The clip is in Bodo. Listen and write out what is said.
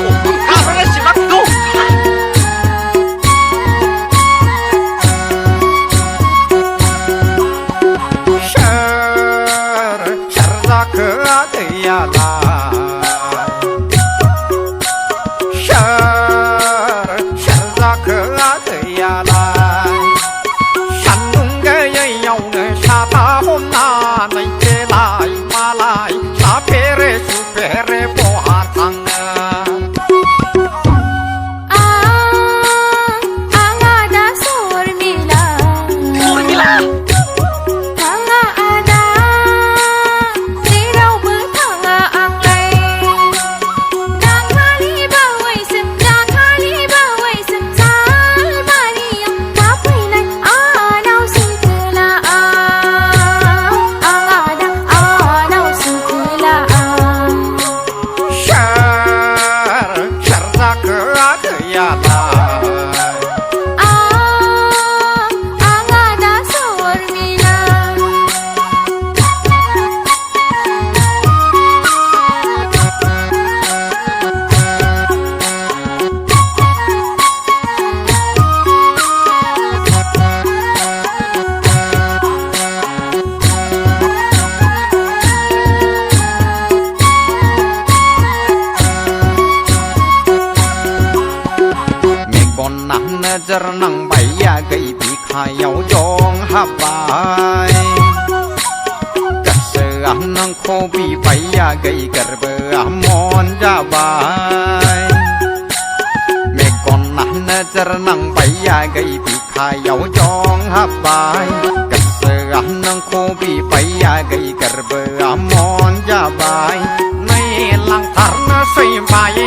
karena simak tuh nang baya gay bi khayaw jong habay kasang nang ko bi baya gay garba amon jabay me kon na jar nang baya gay bi khayaw jong habay kasang nang ko bi baya gay garba amon jabay nay lang tar na say bay